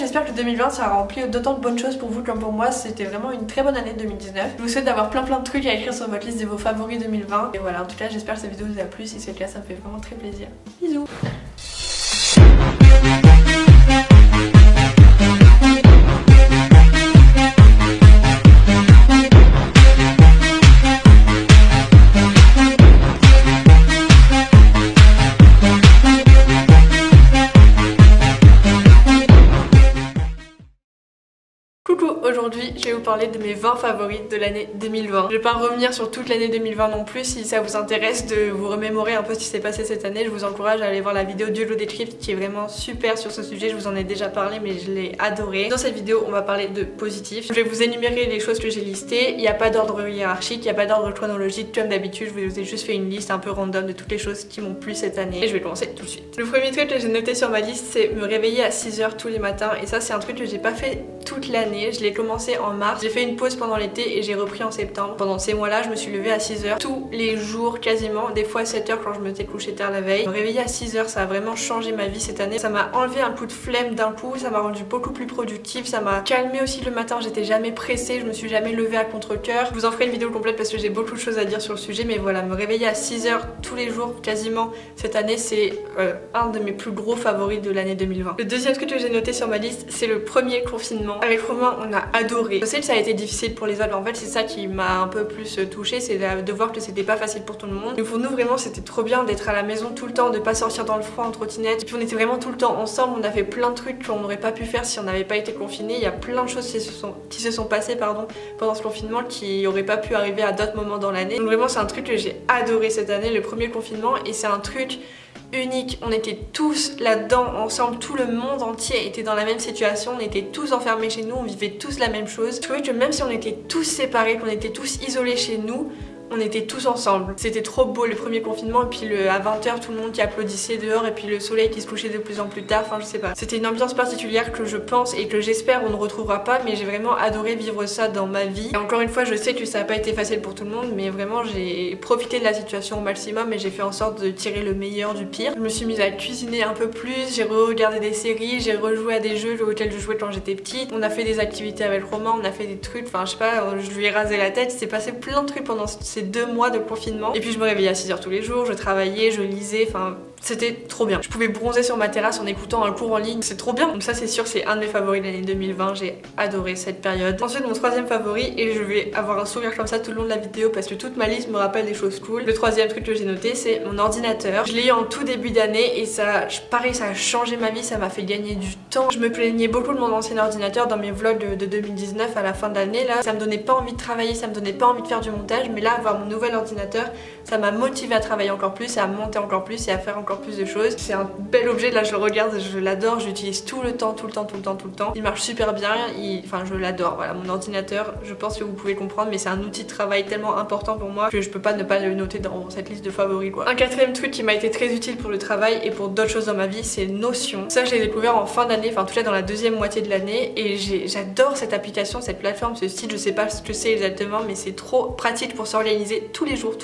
j'espère que 2020 sera rempli d'autant de bonnes choses pour vous comme pour moi. C'était vraiment une très bonne année 2019. Je vous souhaite d'avoir plein de trucs à écrire sur votre liste de vos favoris 2020. Et voilà, en tout cas j'espère que cette vidéo vous a plu. Si c'est le cas, ça me fait vraiment très plaisir. Bisous. Aujourd'hui, je vais vous parler de mes 20 favoris de l'année 2020. Je vais pas revenir sur toute l'année 2020 non plus. Si ça vous intéresse de vous remémorer un peu ce qui s'est passé cette année, je vous encourage à aller voir la vidéo d'Yolo Decrypt qui est vraiment super sur ce sujet. Je vous en ai déjà parlé mais je l'ai adoré. Dans cette vidéo, on va parler de positif. Je vais vous énumérer les choses que j'ai listées. Il n'y a pas d'ordre hiérarchique, il n'y a pas d'ordre chronologique. Comme d'habitude, je vous ai juste fait une liste un peu random de toutes les choses qui m'ont plu cette année. Et je vais commencer tout de suite. Le premier truc que j'ai noté sur ma liste, c'est me réveiller à 6 h tous les matins. Et ça, c'est un truc que j'ai pas fait toute l'année. Je l'ai commencé en mars, j'ai fait une pause pendant l'été et j'ai repris en septembre. Pendant ces mois là je me suis levée à 6 h tous les jours quasiment, des fois 7 h quand je me suis couchée tard la veille. Me réveiller à 6 h ça a vraiment changé ma vie cette année. Ça m'a enlevé un coup de flemme d'un coup, ça m'a rendu beaucoup plus productive, ça m'a calmé aussi le matin, j'étais jamais pressée, je me suis jamais levée à contre-cœur. Je vous en ferai une vidéo complète parce que j'ai beaucoup de choses à dire sur le sujet, mais voilà, me réveiller à 6 h tous les jours quasiment cette année, c'est un de mes plus gros favoris de l'année 2020. Le deuxième truc que j'ai noté sur ma liste, c'est le premier confinement. Avec Romain, on a adoré. Je sais que ça a été difficile pour les autres, mais en fait c'est ça qui m'a un peu plus touchée, c'est de voir que c'était pas facile pour tout le monde. Mais pour nous vraiment c'était trop bien d'être à la maison tout le temps, de pas sortir dans le froid en trottinette. Et puis on était vraiment tout le temps ensemble, on a fait plein de trucs qu'on n'aurait pas pu faire si on n'avait pas été confinés. Il y a plein de choses qui se sont passées pendant ce confinement qui n'auraient pas pu arriver à d'autres moments dans l'année. Donc vraiment c'est un truc que j'ai adoré cette année, le premier confinement, et c'est un truc unique, on était tous là-dedans ensemble, tout le monde entier était dans la même situation, on était tous enfermés chez nous, on vivait tous la même chose. Je trouvais que même si on était tous séparés, qu'on était tous isolés chez nous, on était tous ensemble. C'était trop beau le premier confinement, et puis à 20 h tout le monde qui applaudissait dehors, et puis le soleil qui se couchait de plus en plus tard, enfin je sais pas. C'était une ambiance particulière que je pense et que j'espère on ne retrouvera pas, mais j'ai vraiment adoré vivre ça dans ma vie. Et encore une fois, je sais que ça n'a pas été facile pour tout le monde, mais vraiment j'ai profité de la situation au maximum et j'ai fait en sorte de tirer le meilleur du pire. Je me suis mise à cuisiner un peu plus, j'ai regardé des séries, j'ai rejoué à des jeux auxquels je jouais quand j'étais petite. On a fait des activités avec Romain, on a fait des trucs, enfin je sais pas, je lui ai rasé la tête, il s'est passé plein de trucs pendant ces 2 mois de confinement. Et puis je me réveillais à 6 h tous les jours, je travaillais, je lisais, enfin c'était trop bien. Je pouvais bronzer sur ma terrasse en écoutant un cours en ligne, c'est trop bien. Donc ça c'est sûr, c'est un de mes favoris de l'année 2020, j'ai adoré cette période. Ensuite mon troisième favori, et je vais avoir un sourire comme ça tout le long de la vidéo parce que toute ma liste me rappelle des choses cool. Le troisième truc que j'ai noté, c'est mon ordinateur. Je l'ai eu en tout début d'année et ça, pareil, ça a changé ma vie, ça m'a fait gagner du temps. Je me plaignais beaucoup de mon ancien ordinateur dans mes vlogs de 2019 à la fin de l'année là. Ça me donnait pas envie de travailler, ça me donnait pas envie de faire du montage, mais là avoir mon nouvel ordinateur, ça m'a motivé à travailler encore plus, à monter encore plus et à faire encore plus de choses. C'est un bel objet, là je le regarde, je l'adore, je l'utilise tout le temps. Il marche super bien, enfin je l'adore. Voilà, mon ordinateur, je pense que vous pouvez comprendre, mais c'est un outil de travail tellement important pour moi que je peux pas ne pas le noter dans cette liste de favoris quoi. Un quatrième truc qui m'a été très utile pour le travail et pour d'autres choses dans ma vie, c'est Notion. Ça je l'ai découvert en fin d'année, enfin en tout cas dans la deuxième moitié de l'année, et j'adore cette application, cette plateforme, ce site, je sais pas ce que c'est exactement, mais c'est trop pratique pour s'organiser tous les jours,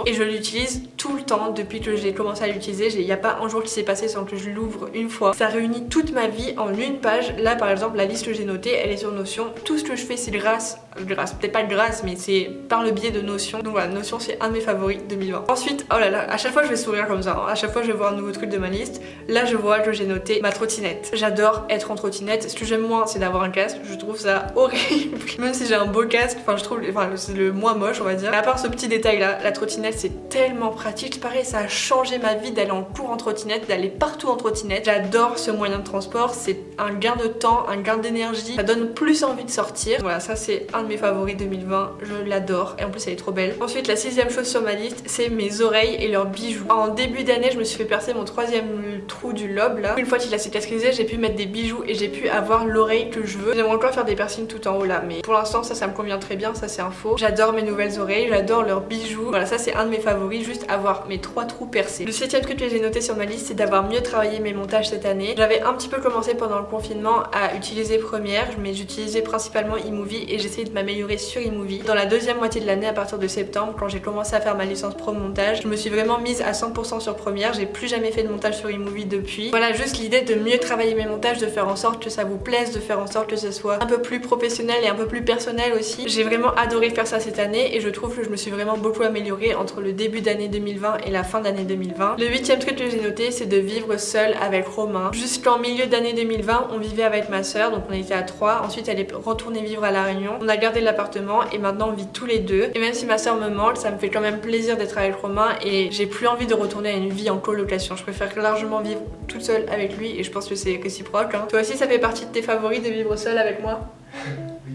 et je l'utilise tout le temps depuis que j'ai commencé à l'utiliser. Il n'y a pas un jour qui s'est passé sans que je l'ouvre une fois. Ça réunit toute ma vie en une page. Là par exemple la liste que j'ai notée, elle est sur Notion. Tout ce que je fais c'est grâce, peut-être pas grâce, mais c'est par le biais de Notion. Donc voilà, Notion c'est un de mes favoris 2020. Ensuite, oh là là, à chaque fois je vais sourire comme ça, hein. À chaque fois je vais voir un nouveau truc de ma liste. Là je vois que j'ai noté ma trottinette. J'adore être en trottinette. Ce que j'aime moins c'est d'avoir un casque, je trouve ça horrible. Même si j'ai un beau casque, enfin je trouve, enfin c'est le moins moche on va dire. Mais à part ce petit détail là, la trottinette c'est tellement pratique. Pareil, ça a changé ma vie d'aller en cours en trottinette, d'aller partout en trottinette. J'adore ce moyen de transport, c'est un gain de temps, un gain d'énergie, ça donne plus envie de sortir. Voilà, ça c'est un de mes favoris 2020, je l'adore et en plus elle est trop belle. Ensuite la sixième chose sur ma liste, c'est mes oreilles et leurs bijoux. En début d'année je me suis fait percer mon troisième trou du lobe là. Une fois qu'il a cicatrisé, j'ai pu mettre des bijoux et j'ai pu avoir l'oreille que je veux. J'aimerais encore faire des piercings tout en haut là, mais pour l'instant ça me convient très bien, ça c'est un faux. J'adore mes nouvelles oreilles, j'adore leurs bijoux. Voilà, ça c'est un de mes favoris, juste avoir mes 3 trous percés. Le septième truc que j'ai noté sur ma liste, c'est d'avoir mieux travaillé mes montages cette année. J'avais un petit peu commencé pendant le confinement à utiliser Premiere, mais j'utilisais principalement iMovie et j'essayais de m'améliorer sur iMovie. Dans la deuxième moitié de l'année, à partir de septembre, quand j'ai commencé à faire ma licence pro montage, je me suis vraiment mise à 100% sur Premiere. J'ai plus jamais fait de montage sur iMovie depuis. Voilà, juste l'idée de mieux travailler mes montages, de faire en sorte que ça vous plaise, de faire en sorte que ce soit un peu plus professionnel et un peu plus personnel aussi. J'ai vraiment adoré faire ça cette année et je trouve que je me suis vraiment beaucoup améliorée entre le début d'année 2020 et la fin d'année 2020. Le 8e truc que j'ai noté, c'est de vivre seule avec Romain. Jusqu'en milieu d'année 2020, on vivait avec ma soeur, donc on était à 3. Ensuite, elle est retournée vivre à La Réunion. On a gardé l'appartement et maintenant on vit tous les deux. Et même si ma soeur me manque, ça me fait quand même plaisir d'être avec Romain et j'ai plus envie de retourner à une vie en colocation. Je préfère largement vivre toute seule avec lui et je pense que c'est réciproque. Toi aussi, ça fait partie de tes favoris de vivre seule avec moi?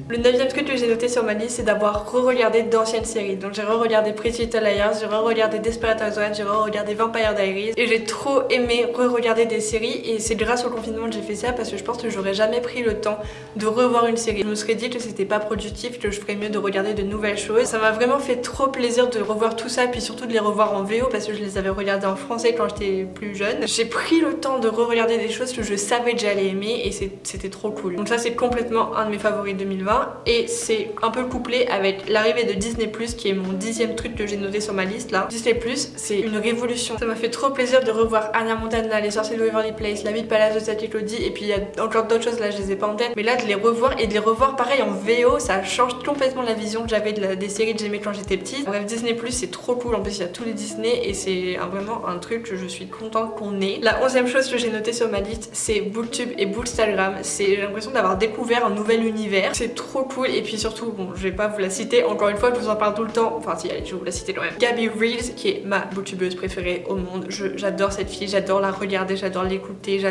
Le 9e truc que j'ai noté sur ma liste, c'est d'avoir re-regardé d'anciennes séries. Donc j'ai re-regardé Pretty Little Liars, j'ai re-regardé Desperate Housewives, j'ai re-regardé Vampire Diaries et j'ai trop aimé re-regarder des séries et c'est grâce au confinement que j'ai fait ça parce que je pense que j'aurais jamais pris le temps de revoir une série. Je me serais dit que c'était pas productif, que je ferais mieux de regarder de nouvelles choses. Ça m'a vraiment fait trop plaisir de revoir tout ça et puis surtout de les revoir en VO parce que je les avais regardés en français quand j'étais plus jeune. J'ai pris le temps de re-regarder des choses que je savais que j'allais aimer et c'était trop cool. Donc ça c'est complètement un de mes favoris 2020. Et c'est un peu couplé avec l'arrivée de Disney+, qui est mon 10e truc que j'ai noté sur ma liste là. Disney+, c'est une révolution. Ça m'a fait trop plaisir de revoir Hannah Montana, Les Sorciers de Waverly Place, La Vie de Palace de Tati Claudie, et puis il y a encore d'autres choses là, je les ai pas en tête. Mais là, de les revoir et de les revoir pareil en VO, ça change complètement la vision que j'avais des séries que j'aimais quand j'étais petite. Bref, Disney+, c'est trop cool. En plus, il y a tous les Disney et c'est vraiment un truc que je suis contente qu'on ait. La 11e chose que j'ai notée sur ma liste, c'est Booktube et Bookstagram. J'ai l'impression d'avoir découvert un nouvel univers. C'est trop cool et puis surtout, bon, je vais pas vous la citer encore une fois, je vous en parle tout le temps, enfin si, allez, je vais vous la citer quand même. Gabby Reels, qui est ma booktubeuse préférée au monde, j'adore cette fille, j'adore la regarder, j'adore l'écouter, je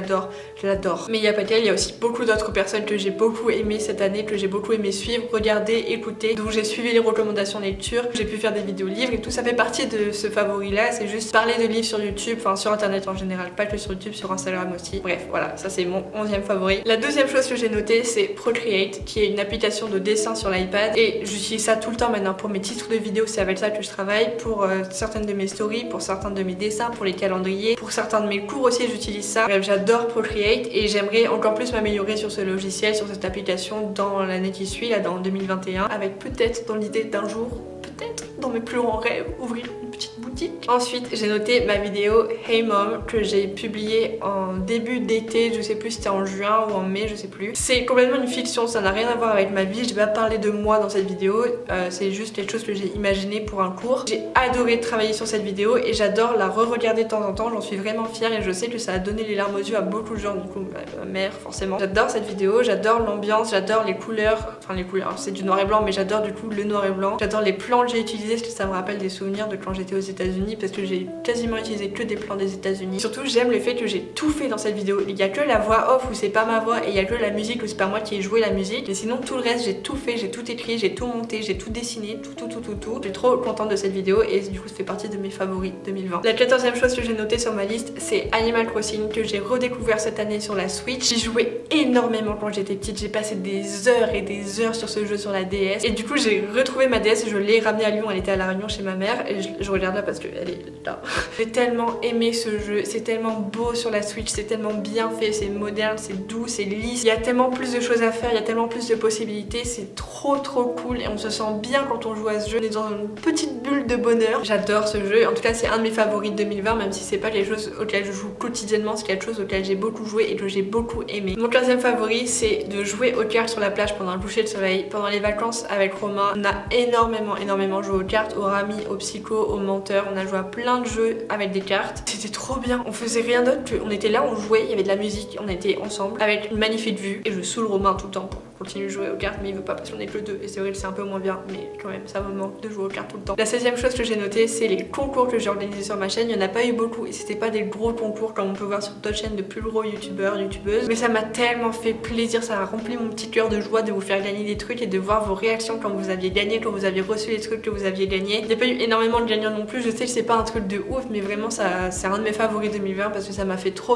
l'adore. Mais il y a pas qu'elle, il y a aussi beaucoup d'autres personnes que j'ai beaucoup aimé cette année, que j'ai beaucoup aimé suivre, regarder, écouter, donc j'ai suivi les recommandations lecture, j'ai pu faire des vidéos livres et tout ça fait partie de ce favori là, c'est juste parler de livres sur YouTube, enfin sur internet en général, pas que sur YouTube, sur Instagram aussi. Bref, voilà, ça c'est mon 11e favori. La deuxième chose que j'ai notée, c'est Procreate, qui est une application de dessin sur l'iPad et j'utilise ça tout le temps maintenant pour mes titres de vidéos, c'est avec ça que je travaille, pour certaines de mes stories, pour certains de mes dessins, pour les calendriers, pour certains de mes cours aussi j'utilise ça. Bref, j'adore Procreate et j'aimerais encore plus m'améliorer sur ce logiciel, sur cette application dans l'année qui suit, là dans 2021, avec peut-être dans l'idée d'un jour, peut-être dans mes plus grands rêves, ouvrir une petite boutique. Ensuite, j'ai noté ma vidéo Hey Mom que j'ai publiée en début d'été, je sais plus si c'était en juin ou en mai, je sais plus. C'est complètement une fiction, ça n'a rien à voir avec ma vie, je vais pas parler de moi dans cette vidéo, c'est juste quelque chose que j'ai imaginé pour un cours. J'ai adoré travailler sur cette vidéo et j'adore la re-regarder de temps en temps, j'en suis vraiment fière et je sais que ça a donné les larmes aux yeux à beaucoup de gens, du coup ma mère forcément. J'adore cette vidéo, j'adore l'ambiance, j'adore les couleurs, enfin les couleurs, c'est du noir et blanc mais j'adore du coup le noir et blanc, j'adore les plans que j'ai utilisés parce que ça me rappelle des souvenirs de quand j'étais aux États-Unis parce que j'ai quasiment utilisé que des plans des États-Unis. Surtout j'aime le fait que j'ai tout fait dans cette vidéo, il y a que la voix off où c'est pas ma voix et il y a que la musique où c'est pas moi qui ai joué la musique, mais sinon tout le reste j'ai tout fait, j'ai tout écrit, j'ai tout monté, j'ai tout dessiné, tout. Je suis trop contente de cette vidéo et du coup ça fait partie de mes favoris 2020. La 14e chose que j'ai notée sur ma liste, c'est Animal Crossing que j'ai redécouvert cette année sur la Switch. J'y jouais énormément quand j'étais petite, j'ai passé des heures et des heures sur ce jeu sur la DS et du coup j'ai retrouvé ma DS et je l'ai ramenée à Lyon, elle était à La Réunion chez ma mère et je regarde là parce qu'elle est là. J'ai tellement aimé ce jeu, c'est tellement beau sur la Switch, c'est tellement bien fait, c'est moderne, c'est doux, c'est lisse, il y a tellement plus de choses à faire, il y a tellement plus de possibilités, c'est trop cool et on se sent bien quand on joue à ce jeu, on est dans une petite bulle de bonheur. J'adore ce jeu, en tout cas c'est un de mes favoris de 2020 même si c'est pas quelque chose auquel je joue quotidiennement, c'est quelque chose auquel j'ai beaucoup joué et que j'ai beaucoup aimé. Mon 15e favori c'est de jouer aux cartes sur la plage pendant le coucher de soleil, pendant les vacances avec Romain. On a énormément joué aux cartes, au Rami, au Psycho, au Menteur, on a joué à plein de jeux avec des cartes. C'était trop bien, on faisait rien d'autre, on était là, on jouait, il y avait de la musique, on était ensemble avec une magnifique vue et je saoule Romain tout le temps pour continuer de jouer aux cartes mais il veut pas parce qu'on est que deux et c'est vrai que c'est un peu moins bien mais quand même ça me manque de jouer aux cartes tout le temps. La 16e chose que j'ai notée c'est les concours que j'ai organisés sur ma chaîne, il n'y en a pas eu beaucoup et c'était pas des gros concours comme on peut voir sur d'autres chaînes de plus gros youtubeurs, youtubeuses, mais ça m'a tellement fait plaisir, ça a rempli mon petit cœur de joie de vous faire gagner des trucs et de voir vos réactions quand vous aviez gagné, quand vous aviez reçu les trucs que vous aviez gagné. Il n'y a pas eu énormément de gagnants non plus, je sais que c'est pas un truc de ouf mais vraiment c'est un de mes favoris 2020 parce que ça m'a fait trop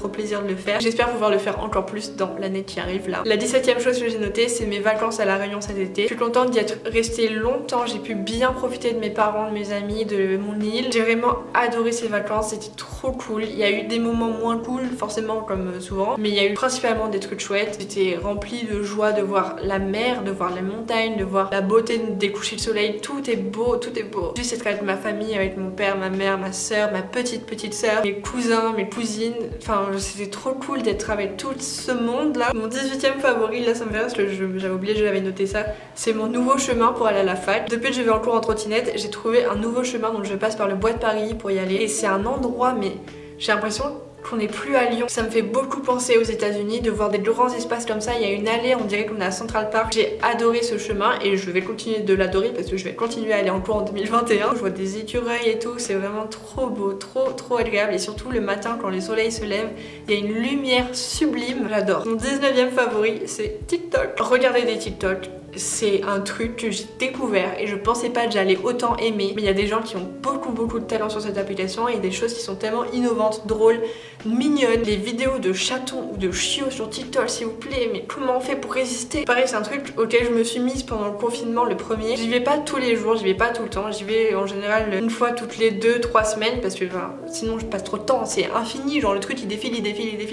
plaisir de le faire. J'espère pouvoir le faire encore plus dans l'année qui arrive là. La 17e 17e chose que j'ai notée, c'est mes vacances à La Réunion cet été. Je suis contente d'y être restée longtemps, j'ai pu bien profiter de mes parents, de mes amis, de mon île. J'ai vraiment adoré ces vacances, c'était trop cool. Il y a eu des moments moins cool, forcément comme souvent, mais il y a eu principalement des trucs chouettes. J'étais remplie de joie de voir la mer, de voir la montagne, de voir la beauté des couchers de soleil. Tout est beau, tout est beau. Juste être avec ma famille, avec mon père, ma mère, ma soeur, ma petite soeur, mes cousins, mes cousines. Enfin, c'était trop cool d'être avec tout ce monde là. Mon 18e favori, là ça me fait rire parce que j'avais oublié, je l'avais noté ça. C'est mon nouveau chemin pour aller à la fac. Depuis que je vais en cours en trottinette, j'ai trouvé un nouveau chemin, donc je passe par le bois de Paris pour y aller. Et c'est un endroit, mais j'ai l'impression qu'on n'est plus à Lyon. Ça me fait beaucoup penser aux États-Unis de voir des grands espaces comme ça. Il y a une allée, on dirait qu'on est à Central Park. J'ai adoré ce chemin et je vais continuer de l'adorer parce que je vais continuer à aller en cours en 2021. Je vois des écureuils et tout, c'est vraiment trop beau, trop agréable. Et surtout le matin quand le soleil se lève, il y a une lumière sublime. J'adore. Mon 19e favori, c'est TikTok. Regardez des TikTok. C'est un truc que j'ai découvert et je pensais pas que j'allais autant aimer. Mais il y a des gens qui ont beaucoup de talent sur cette application et des choses qui sont tellement innovantes, drôles, mignonnes. Les vidéos de chatons ou de chiots sur TikTok, s'il vous plaît, mais comment on fait pour résister? Pareil, c'est un truc auquel je me suis mise pendant le confinement, le premier. J'y vais pas tous les jours, j'y vais pas tout le temps. J'y vais en général une fois toutes les 2-3 semaines parce que sinon je passe trop de temps, c'est infini. Genre le truc il défile,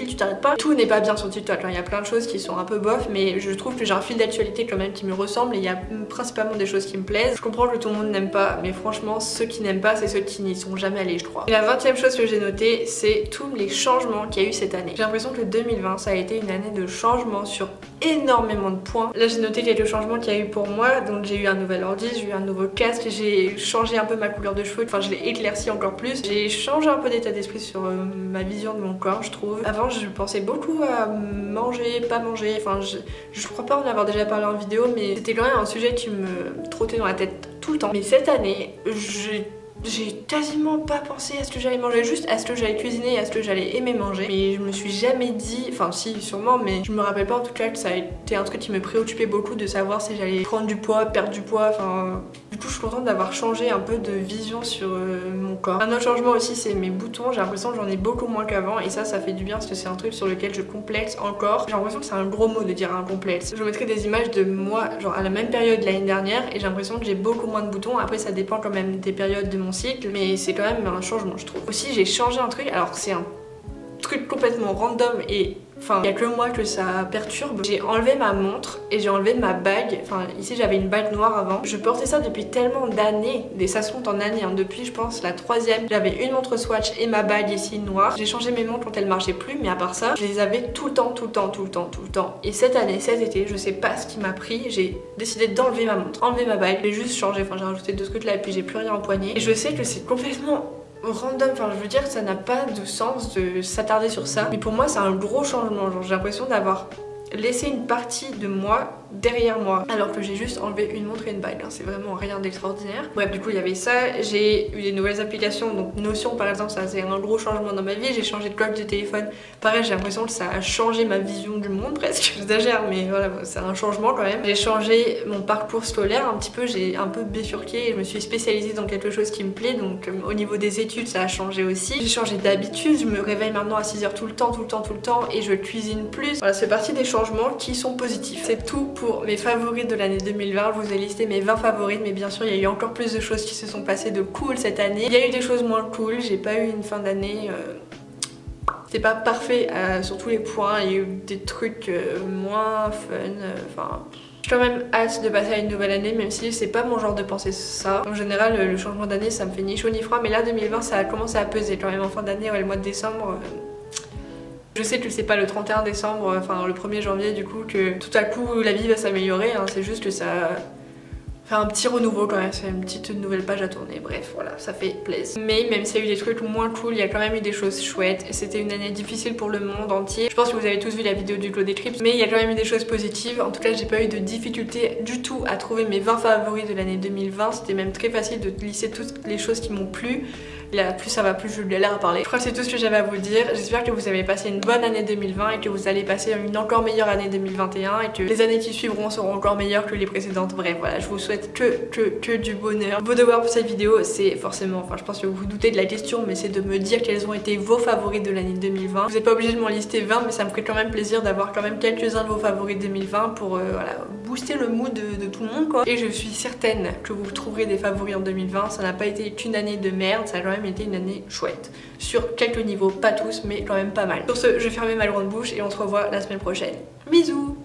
tu t'arrêtes pas. Tout n'est pas bien sur TikTok, il y a plein de choses qui sont un peu bof, mais je trouve que j'ai un fil d'actualité quand même qui me ressemble et il y a principalement des choses qui me plaisent. Je comprends que tout le monde n'aime pas, mais franchement ceux qui n'aiment pas c'est ceux qui n'y sont jamais allés, je crois. Et la 20e chose que j'ai notée, c'est tous les changements qu'il y a eu cette année. J'ai l'impression que 2020 ça a été une année de changements sur énormément de points. Là j'ai noté quelques changements qu'il y a eu pour moi, donc j'ai eu un nouvel ordi, j'ai eu un nouveau casque, j'ai changé un peu ma couleur de cheveux, enfin je l'ai éclairci encore plus, j'ai changé un peu d'état d'esprit sur ma vision de mon corps, je trouve. Avant je pensais beaucoup à manger, pas manger, enfin je crois pas en avoir déjà parlé en vidéo, mais c'était quand même un sujet qui me trottait dans la tête tout le temps. Mais cette année, j'ai quasiment pas pensé à ce que j'allais manger, juste à ce que j'allais cuisiner et à ce que j'allais aimer manger. Mais je me suis jamais dit, enfin si sûrement, mais je me rappelle pas en tout cas que ça a été un truc qui me préoccupait beaucoup de savoir si j'allais prendre du poids, perdre du poids, enfin... Du coup je suis contente d'avoir changé un peu de vision sur mon corps. Un autre changement aussi c'est mes boutons, j'ai l'impression que j'en ai beaucoup moins qu'avant et ça fait du bien parce que c'est un truc sur lequel je complexe encore. J'ai l'impression que c'est un gros mot de dire un complexe. Je vous mettrai des images de moi genre à la même période l'année dernière et j'ai l'impression que j'ai beaucoup moins de boutons. Après ça dépend quand même des périodes de mon cycle, mais c'est quand même un changement je trouve. Aussi j'ai changé un truc, alors c'est un truc complètement random et enfin il y a que moi que ça perturbe. J'ai enlevé ma montre et j'ai enlevé ma bague, enfin ici j'avais une bague noire avant. Je portais ça depuis tellement d'années, ça se compte en années, hein. Depuis je pense la 3e, j'avais une montre Swatch et ma bague ici noire. J'ai changé mes montres quand elles marchaient plus, mais à part ça je les avais tout le temps. Et cette année, cet été, je sais pas ce qui m'a pris, j'ai décidé d'enlever ma montre, enlever ma bague, j'ai juste changé, enfin j'ai rajouté 2 trucs là et puis j'ai plus rien empoigné. Et je sais que c'est complètement random, enfin je veux dire ça n'a pas de sens de s'attarder sur ça, mais pour moi c'est un gros changement, genre j'ai l'impression d'avoir laissé une partie de moi derrière moi alors que j'ai juste enlevé une montre et une bague, hein. C'est vraiment rien d'extraordinaire. Bref, du coup il y avait ça, j'ai eu des nouvelles applications, donc Notion par exemple, ça c'est un gros changement dans ma vie. J'ai changé de coque de téléphone, pareil j'ai l'impression que ça a changé ma vision du monde presque, j'exagère mais voilà c'est un changement quand même. J'ai changé mon parcours scolaire un petit peu, j'ai un peu bifurqué et je me suis spécialisée dans quelque chose qui me plaît, donc au niveau des études ça a changé aussi. J'ai changé d'habitude, je me réveille maintenant à 6h tout le temps et je cuisine plus. Voilà, c'est parti des changements qui sont positifs. C'est tout pour mes favoris de l'année 2020, je vous ai listé mes 20 favoris, mais bien sûr il y a eu encore plus de choses qui se sont passées de cool cette année. Il y a eu des choses moins cool, j'ai pas eu une fin d'année... C'était pas parfait sur tous les points, il y a eu des trucs moins fun, enfin... J'ai quand même hâte de passer à une nouvelle année, même si c'est pas mon genre de penser ça. En général, le changement d'année ça me fait ni chaud ni froid, mais là 2020 ça a commencé à peser quand même en fin d'année, ouais, le mois de décembre... Je sais que c'est pas le 31 décembre, enfin le 1er janvier du coup, que tout à coup la vie va s'améliorer, hein. C'est juste que ça fait un petit renouveau quand même, c'est une petite nouvelle page à tourner, bref voilà, ça fait plaisir. Mais même s'il y a eu des trucs moins cool, il y a quand même eu des choses chouettes et c'était une année difficile pour le monde entier. Je pense que vous avez tous vu la vidéo du Glow Decrypt, mais il y a quand même eu des choses positives. En tout cas j'ai pas eu de difficulté du tout à trouver mes 20 favoris de l'année 2020, c'était même très facile de lisser toutes les choses qui m'ont plu. Là, plus ça va, plus je lui ai l'air à parler. Je crois que c'est tout ce que j'avais à vous dire. J'espère que vous avez passé une bonne année 2020 et que vous allez passer une encore meilleure année 2021 et que les années qui suivront seront encore meilleures que les précédentes. Bref, voilà, je vous souhaite que du bonheur. Vos devoirs pour cette vidéo, c'est forcément, enfin je pense que vous vous doutez de la question, mais c'est de me dire quels ont été vos favoris de l'année 2020. Vous n'êtes pas obligé de m'en lister 20, mais ça me ferait quand même plaisir d'avoir quand même quelques-uns de vos favoris 2020 pour voilà, booster le mood de tout le monde quoi. Et je suis certaine que vous trouverez des favoris en 2020. Ça n'a pas été qu'une année de merde, ça a quand même été une année chouette. Sur quelques niveaux, pas tous, mais quand même pas mal. Sur ce, je vais fermer ma grande bouche et on se revoit la semaine prochaine. Bisous.